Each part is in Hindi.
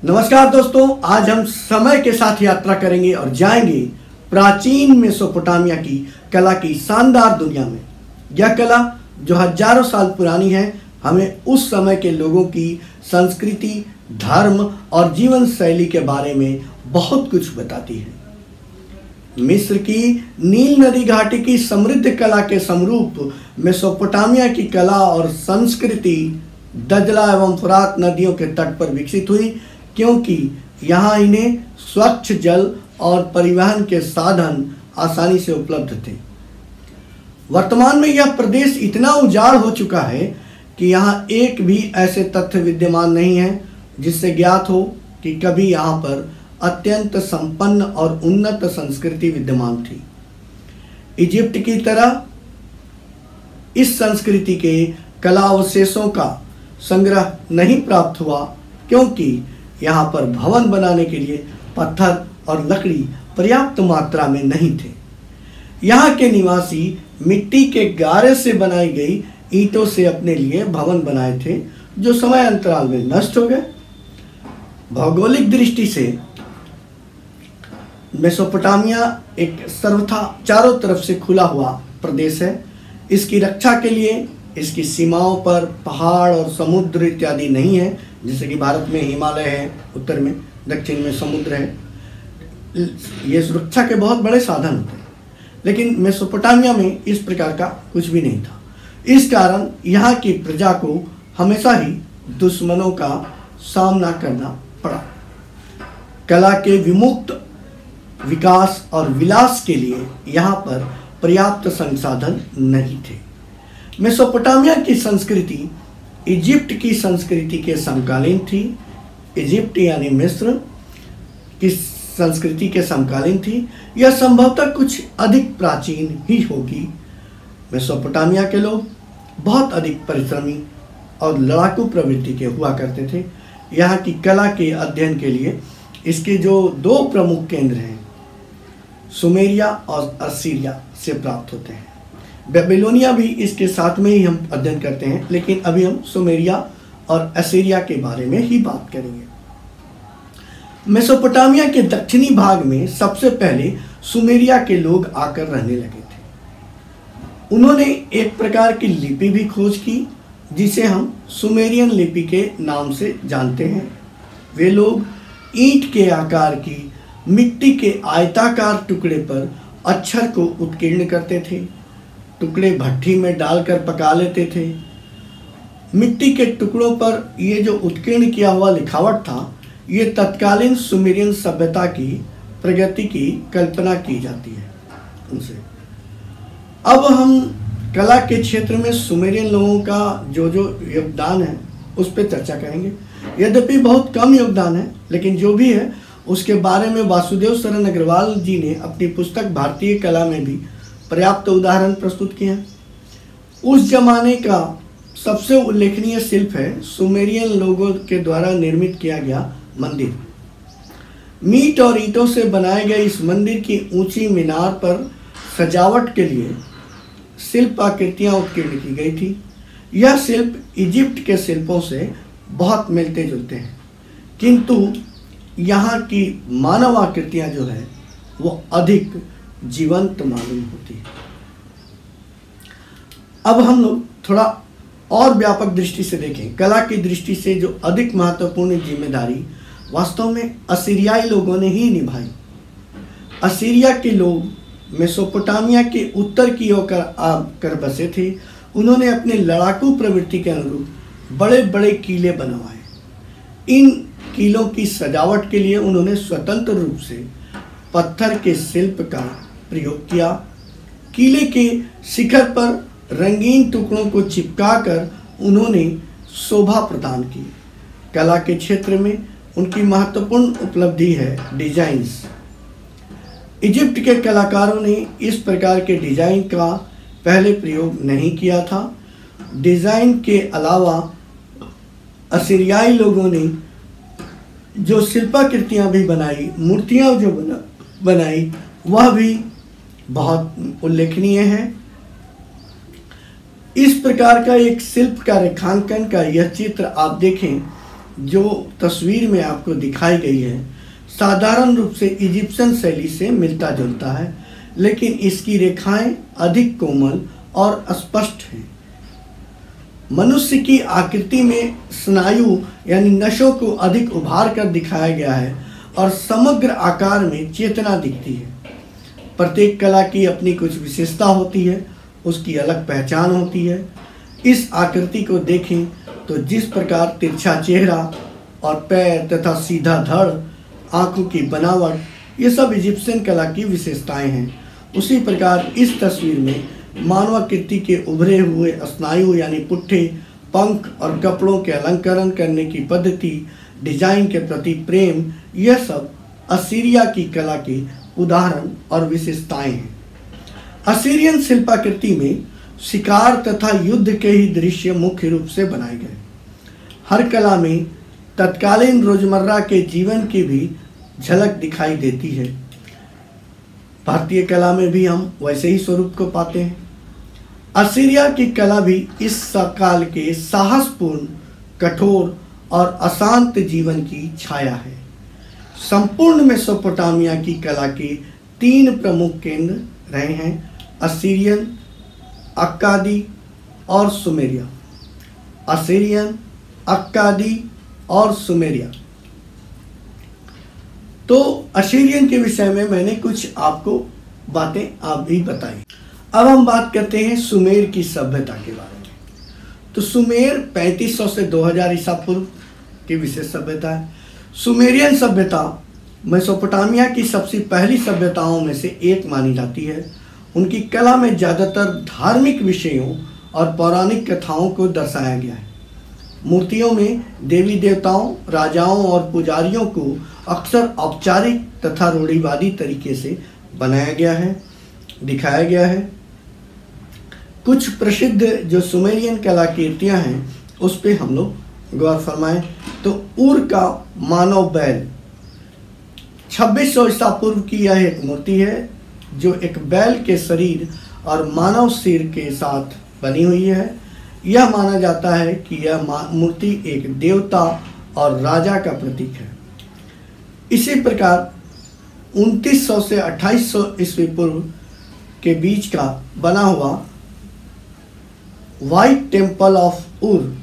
नमस्कार दोस्तों, आज हम समय के साथ यात्रा करेंगे और जाएंगे प्राचीन मेसोपोटामिया की कला की शानदार दुनिया में। यह कला जो हजारों साल पुरानी है, हमें उस समय के लोगों की संस्कृति, धर्म और जीवन शैली के बारे में बहुत कुछ बताती है। मिस्र की नील नदी घाटी की समृद्ध कला के समरूप मेसोपोटामिया की कला और संस्कृति दजला एवं फुरात नदियों के तट पर विकसित हुई, क्योंकि यहाँ इन्हें स्वच्छ जल और परिवहन के साधन आसानी से उपलब्ध थे। वर्तमान में यह प्रदेश इतना उजाड़ हो चुका है कि यहाँ एक भी ऐसे तथ्य विद्यमान नहीं है जिससे ज्ञात हो कि कभी यहाँ पर अत्यंत संपन्न और उन्नत संस्कृति विद्यमान थी। इजिप्ट की तरह इस संस्कृति के कला अवशेषों का संग्रह नहीं प्राप्त हुआ, क्योंकि यहाँ पर भवन बनाने के लिए पत्थर और लकड़ी पर्याप्त मात्रा में नहीं थे। यहाँ के निवासी मिट्टी के गारे से बनाई गई ईंटों से अपने लिए भवन बनाए थे, जो समय अंतराल में नष्ट हो गए। भौगोलिक दृष्टि से मेसोपोटामिया एक सर्वथा चारों तरफ से खुला हुआ प्रदेश है। इसकी रक्षा के लिए इसकी सीमाओं पर पहाड़ और समुद्र इत्यादि नहीं है, जैसे कि भारत में हिमालय है, उत्तर में, दक्षिण में समुद्र है। ये सुरक्षा के बहुत बड़े साधन होते हैं, लेकिन मेसोपोटामिया में इस प्रकार का कुछ भी नहीं था। इस कारण यहाँ की प्रजा को हमेशा ही दुश्मनों का सामना करना पड़ा। कला के विमुक्त विकास और विलास के लिए यहाँ पर पर्याप्त संसाधन नहीं थे। मेसोपोटामिया की संस्कृति इजिप्ट की संस्कृति के समकालीन थी। इजिप्ट यानी मिस्र की संस्कृति के समकालीन थी। यह संभवतः कुछ अधिक प्राचीन ही होगी। मेसोपोटामिया के लोग बहुत अधिक परिश्रमी और लड़ाकू प्रवृत्ति के हुआ करते थे। यहाँ की कला के अध्ययन के लिए इसके जो दो प्रमुख केंद्र हैं, सुमेरिया और असीरिया से प्राप्त होते हैं। बेबीलोनिया भी इसके साथ में ही हम अध्ययन करते हैं, लेकिन अभी हम सुमेरिया और असीरिया के बारे में ही बात करेंगे। मेसोपोटामिया के दक्षिणी भाग में सबसे पहले सुमेरिया के लोग आकर रहने लगे थे। उन्होंने एक प्रकार की लिपि भी खोज की, जिसे हम सुमेरियन लिपि के नाम से जानते हैं। वे लोग ईंट के आकार की मिट्टी के आयताकार टुकड़े पर अक्षर को उत्कीर्ण करते थे। टुकड़े भट्ठी में डालकर पका लेते थे। मिट्टी के टुकड़ों पर ये जो उत्कीर्ण किया हुआ लिखावट था, ये तत्कालीन सुमेरियन सभ्यता की प्रगति की कल्पना की जाती है उनसे। अब हम कला के क्षेत्र में सुमेरियन लोगों का जो जो योगदान है उस पर चर्चा करेंगे। यद्यपि बहुत कम योगदान है, लेकिन जो भी है उसके बारे में वासुदेव शरण अग्रवाल जी ने अपनी पुस्तक भारतीय कला में भी पर्याप्त उदाहरण प्रस्तुत किए हैं। उस जमाने का सबसे उल्लेखनीय शिल्प है सुमेरियन लोगों के द्वारा निर्मित किया गया मंदिर। मीट और ईंटों से बनाए गए इस मंदिर की ऊंची मीनार पर सजावट के लिए शिल्प आकृतियां उत्कीर्ण की गई थी। यह शिल्प इजिप्ट के शिल्पों से बहुत मिलते जुलते हैं, किंतु यहाँ की मानव आकृतियां जो है वो अधिक जीवंत मालूम होती है। अब हम लोग थोड़ा और व्यापक दृष्टि से देखें। कला की दृष्टि से जो अधिक महत्वपूर्ण जिम्मेदारी वास्तव में असीरियाई लोगों ने ही निभाई। असीरिया के लोग मेसोपोटामिया के उत्तर की ओर आकर बसे थे। उन्होंने अपने लड़ाकू प्रवृत्ति के अनुरूप बड़े बड़े किले बनवाए। इन किलों की सजावट के लिए उन्होंने स्वतंत्र रूप से पत्थर के शिल्प का प्रयोग किया। किले के शिखर पर रंगीन टुकड़ों को चिपकाकर उन्होंने शोभा प्रदान की। कला के क्षेत्र में उनकी महत्वपूर्ण उपलब्धि है डिजाइन्स। इजिप्ट के कलाकारों ने इस प्रकार के डिजाइन का पहले प्रयोग नहीं किया था। डिजाइन के अलावा असीरियाई लोगों ने जो शिल्पाकृतियां भी बनाई, मूर्तियां जो बनाई, वह भी बहुत उल्लेखनीय है। इस प्रकार का एक शिल्प का रेखांकन का यह चित्र आप देखें जो तस्वीर में आपको दिखाई गई है साधारण रूप से इजिप्शियन शैली से मिलता जुलता है, लेकिन इसकी रेखाएं अधिक कोमल और स्पष्ट हैं। मनुष्य की आकृति में स्नायु यानी नसों को अधिक उभार कर दिखाया गया है और समग्र आकार में चेतना दिखती है। प्रत्येक कला की अपनी कुछ विशेषता होती है, उसकी अलग पहचान होती है। इस आकृति को देखें तो जिस प्रकार तिरछा चेहरा और पैर तथा सीधा धड़, आंखों की बनावट, ये सब इजिप्शियन कला की विशेषताएं हैं। उसी प्रकार इस तस्वीर में मानवाकृति के उभरे हुए स्नायु यानी पुट्ठे, पंख और कपड़ों के अलंकरण करने की पद्धति, डिजाइन के प्रति प्रेम, यह सब असीरिया की कला के उदाहरण और विशेषताएं हैं। असीरियन शिल्पाकृति में शिकार तथा युद्ध के ही दृश्य मुख्य रूप से बनाए गए। हर कला में तत्कालीन रोजमर्रा के जीवन की भी झलक दिखाई देती है। भारतीय कला में भी हम वैसे ही स्वरूप को पाते हैं। असीरिया की कला भी इस काल के साहसपूर्ण, कठोर और अशांत जीवन की छाया है। संपूर्ण मेसोपोटामिया की कला के 3 प्रमुख केंद्र रहे हैं: असीरियन, अक्कादी और सुमेरिया। असीरियन, अक्कादी और सुमेरिया। तो असीरियन के विषय में मैंने कुछ आपको बातें आप भी बताई। अब हम बात करते हैं सुमेर की सभ्यता के बारे में। तो सुमेर 3500 से 2000 ईसा पूर्व की विशेष सभ्यता है। सुमेरियन सभ्यता मेसोपोटामिया की सबसे पहली सभ्यताओं में से एक मानी जाती है। उनकी कला में ज़्यादातर धार्मिक विषयों और पौराणिक कथाओं को दर्शाया गया है। मूर्तियों में देवी देवताओं, राजाओं और पुजारियों को अक्सर औपचारिक तथा रूढ़िवादी तरीके से बनाया गया है, दिखाया गया है। कुछ प्रसिद्ध जो सुमेरियन कलाकृतियाँ हैं उस पे हम लोग गौर फरमाएं तो ऊर का मानव बैल 2600 ईसा पूर्व की यह एक मूर्ति है जो एक बैल के शरीर और मानव सिर के साथ बनी हुई है। यह माना जाता है कि यह मूर्ति एक देवता और राजा का प्रतीक है। इसी प्रकार 2900 से 2800 ईस्वी पूर्व के बीच का बना हुआ व्हाइट टेम्पल ऑफ ऊर,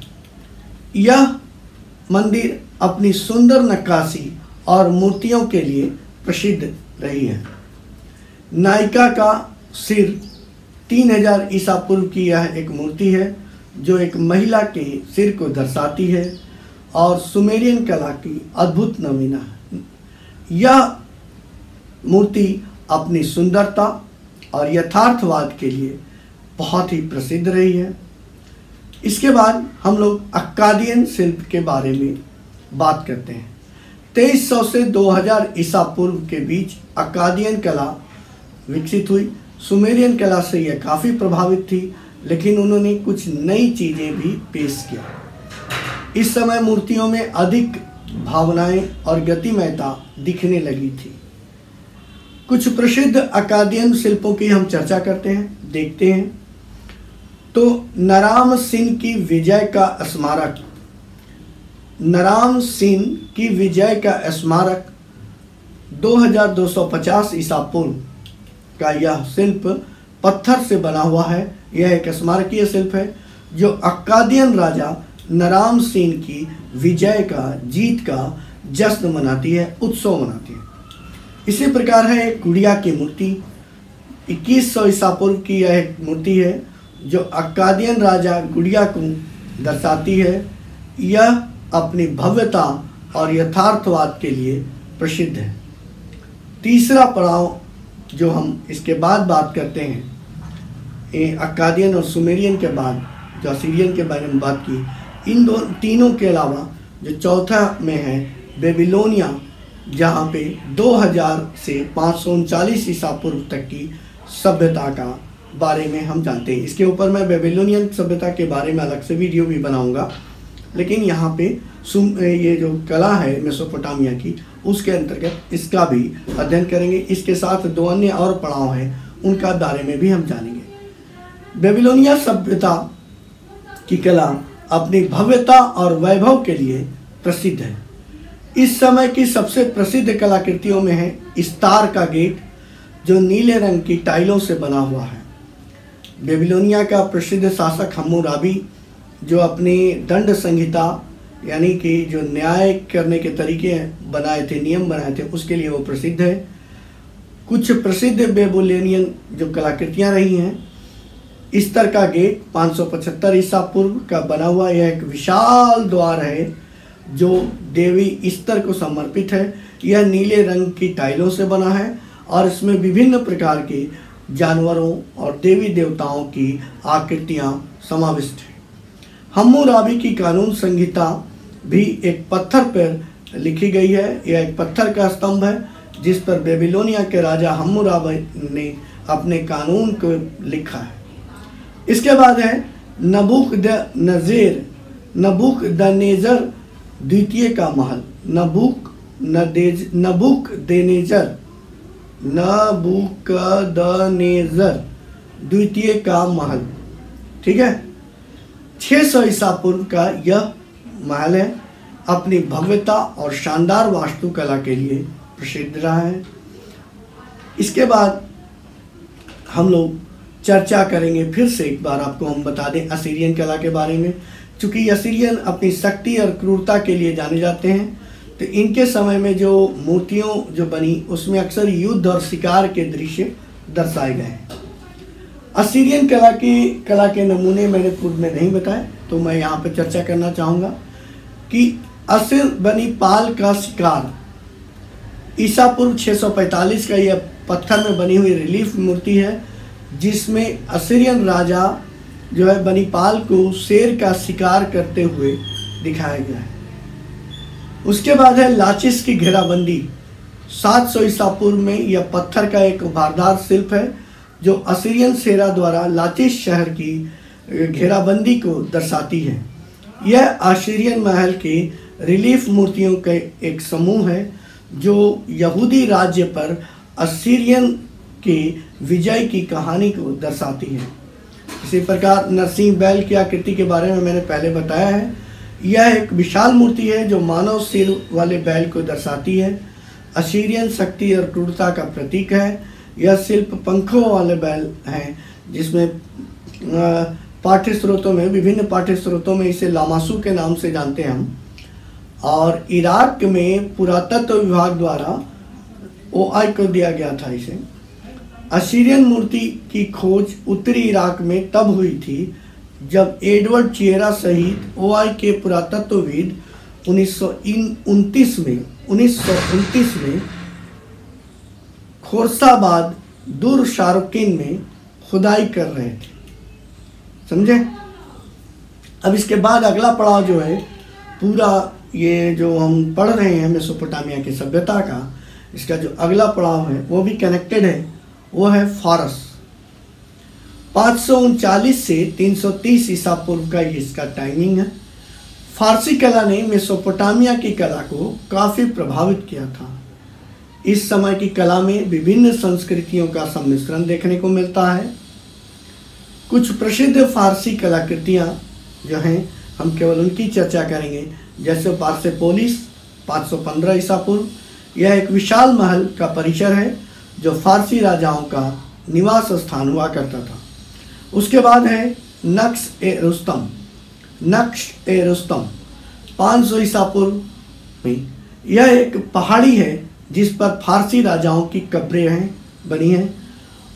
यह मंदिर अपनी सुंदर नक्काशी और मूर्तियों के लिए प्रसिद्ध रही है। नायिका का सिर 3000 ईसा पूर्व की यह एक मूर्ति है जो एक महिला के सिर को दर्शाती है और सुमेरियन कला की अद्भुत नमूना है। यह मूर्ति अपनी सुंदरता और यथार्थवाद के लिए बहुत ही प्रसिद्ध रही है। इसके बाद हम लोग अक्कादियन शिल्प के बारे में बात करते हैं। 2300 से 2000 ईसा पूर्व के बीच अक्कादियन कला विकसित हुई। सुमेरियन कला से यह काफ़ी प्रभावित थी, लेकिन उन्होंने कुछ नई चीज़ें भी पेश किया। इस समय मूर्तियों में अधिक भावनाएं और गतिमयता दिखने लगी थी। कुछ प्रसिद्ध अक्कादियन शिल्पों की हम चर्चा करते हैं, देखते हैं। तो नराम सिन की विजय का स्मारक, नराम सिन की विजय का स्मारक 2250 ईसा पूर्व का यह शिल्प पत्थर से बना हुआ है। यह एक स्मारकीय शिल्प है जो अक्कादियन राजा नराम सिन की विजय का, जीत का जश्न मनाती है, उत्सव मनाती है। इसी प्रकार है एक गुड़िया की मूर्ति, 2100 ईसा पूर्व की यह एक मूर्ति है जो अक्कादियन राजा गुड़िया को दर्शाती है। यह अपनी भव्यता और यथार्थवाद के लिए प्रसिद्ध है। तीसरा पड़ाव जो हम इसके बाद बात करते हैं, अक्कादियन और सुमेरियन के बाद जो असीरियन के बारे में बात की, इन तीनों के अलावा जो चौथा में है बेबीलोनिया, जहाँ पे 2000 से 539 ईसा पूर्व तक की सभ्यता का बारे में हम जानते हैं। इसके ऊपर मैं बेबीलोनियन सभ्यता के बारे में अलग से वीडियो भी बनाऊंगा, लेकिन यहाँ पे ये जो कला है मेसोपोटामिया की, उसके अंतर्गत इसका भी अध्ययन करेंगे। इसके साथ 2 अन्य और पड़ाव हैं, उनका बारे में भी हम जानेंगे। बेबीलोनिया सभ्यता की कला अपनी भव्यता और वैभव के लिए प्रसिद्ध है। इस समय की सबसे प्रसिद्ध कलाकृतियों में है इस्तार का गेट, जो नीले रंग की टाइलों से बना हुआ है। बेबीलोनिया का प्रसिद्ध शासक हम्मुराबी, जो अपनी दंड संहिता यानी कि जो न्याय करने के तरीके बनाए थे, नियम बनाए थे, उसके लिए वो प्रसिद्ध है। कुछ प्रसिद्ध बेबीलोनियन जो कलाकृतियाँ रही हैं, इस्तर का गेट 575 ईसा पूर्व का बना हुआ, यह एक विशाल द्वार है जो देवी इस्तर को समर्पित है। यह नीले रंग की टाइलों से बना है और इसमें विभिन्न प्रकार के जानवरों और देवी देवताओं की आकृतियाँ समाविष्ट हैं। हम्मुराबी की कानून संहिता भी एक पत्थर पर लिखी गई है। यह एक पत्थर का स्तंभ है जिस पर बेबीलोनिया के राजा हम्मुराबी ने अपने कानून को लिखा है। इसके बाद है नबूकदनेस्सर द्वितीय का महल। नबूकदनेस्सर द्वितीय का महल, ठीक है। 600 ईसा पूर्व का यह महल है। अपनी भव्यता और शानदार वास्तुकला के लिए प्रसिद्ध रहा है। इसके बाद हम लोग चर्चा करेंगे, फिर से एक बार आपको हम बता दें असीरियन कला के बारे में। चूँकि असीरियन अपनी शक्ति और क्रूरता के लिए जाने जाते हैं, तो इनके समय में जो मूर्तियों जो बनी उसमें अक्सर युद्ध और शिकार के दृश्य दर्शाए गए हैं। असीरियन कला के नमूने मैंने पूर्व में नहीं बताए, तो मैं यहाँ पर चर्चा करना चाहूँगा कि असीर बनी पाल का शिकार ईसा पूर्व 645 का यह पत्थर में बनी हुई रिलीफ मूर्ति है, जिसमें असीरियन राजा जो है बनीपाल को शेर का शिकार करते हुए दिखाया गया है। उसके बाद है लाचिस की घेराबंदी। 700 ईसा पूर्व में यह पत्थर का एक उभारदार शिल्प है जो असीरियन सेना द्वारा लाचिस शहर की घेराबंदी को दर्शाती है। यह असीरियन महल के रिलीफ मूर्तियों का एक समूह है जो यहूदी राज्य पर असीरियन के विजय की कहानी को दर्शाती है। इसी प्रकार नरसिंह बैल की आकृति के बारे में मैंने पहले बताया है। यह एक विशाल मूर्ति है जो मानव सिर वाले बैल को दर्शाती है। असीरियन शक्ति और क्रूरता का प्रतीक है। यह शिल्प पंखों वाले बैल हैं, जिसमें विभिन्न पाठ्य स्रोतों में इसे लामासू के नाम से जानते हैं हम। और इराक में पुरातत्व विभाग द्वारा OI को दिया गया था इसे। असीरियन मूर्ति की खोज उत्तरी इराक में तब हुई थी जब एडवर्ड चिएरा सहित OI के पुरातत्वविद 1929 में खोरसाबाद दुर शारुकिन में खुदाई कर रहे थे। समझे? अब इसके बाद अगला पड़ाव जो है, पूरा ये जो हम पढ़ रहे हैं मेसोपोटामिया की सभ्यता का, इसका जो अगला पड़ाव है वो भी कनेक्टेड है, वो है फारस। 539 से 330 ईसा पूर्व का इसका टाइमिंग है। फारसी कला ने मेसोपोटामिया की कला को काफ़ी प्रभावित किया था। इस समय की कला में विभिन्न संस्कृतियों का सम्मिश्रण देखने को मिलता है। कुछ प्रसिद्ध फारसी कलाकृतियाँ जो हैं, हम केवल उनकी चर्चा करेंगे, जैसे पार्सेपोलिस 515 ईसा पूर्व। यह एक विशाल महल का परिसर है जो फारसी राजाओं का निवास स्थान हुआ करता था। उसके बाद है नक्श ए रुस्तम 500 ईसा पूर्व में। यह एक पहाड़ी है जिस पर फारसी राजाओं की कब्रें बनी हैं।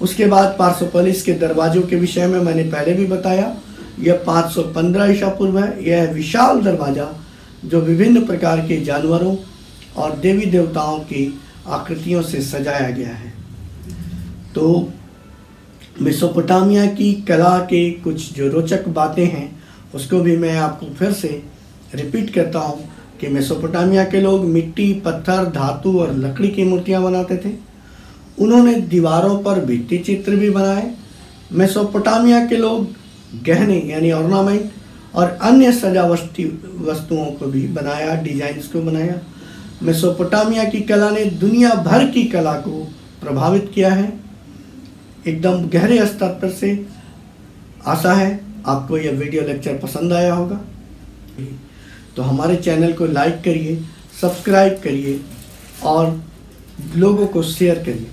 उसके बाद पार्सेपोलिस के दरवाज़ों के विषय में मैंने पहले भी बताया। यह 515 ईसा पूर्व है। यह विशाल दरवाज़ा जो विभिन्न प्रकार के जानवरों और देवी देवताओं की आकृतियों से सजाया गया है। तो मेसोपोटामिया की कला के कुछ जो रोचक बातें हैं उसको भी मैं आपको फिर से रिपीट करता हूँ कि मेसोपोटामिया के लोग मिट्टी, पत्थर, धातु और लकड़ी की मूर्तियाँ बनाते थे। उन्होंने दीवारों पर भित्ति चित्र भी बनाए। मेसोपोटामिया के लोग गहने यानी ऑर्नामेंट और अन्य सजावटी वस्तुओं को भी बनाया, डिजाइन्स को बनाया। मेसोपोटामिया की कला ने दुनिया भर की कला को प्रभावित किया है, एकदम गहरे स्तर पर से। आशा है आपको यह वीडियो लेक्चर पसंद आया होगा। तो हमारे चैनल को लाइक करिए, सब्सक्राइब करिए और लोगों को शेयर करिए।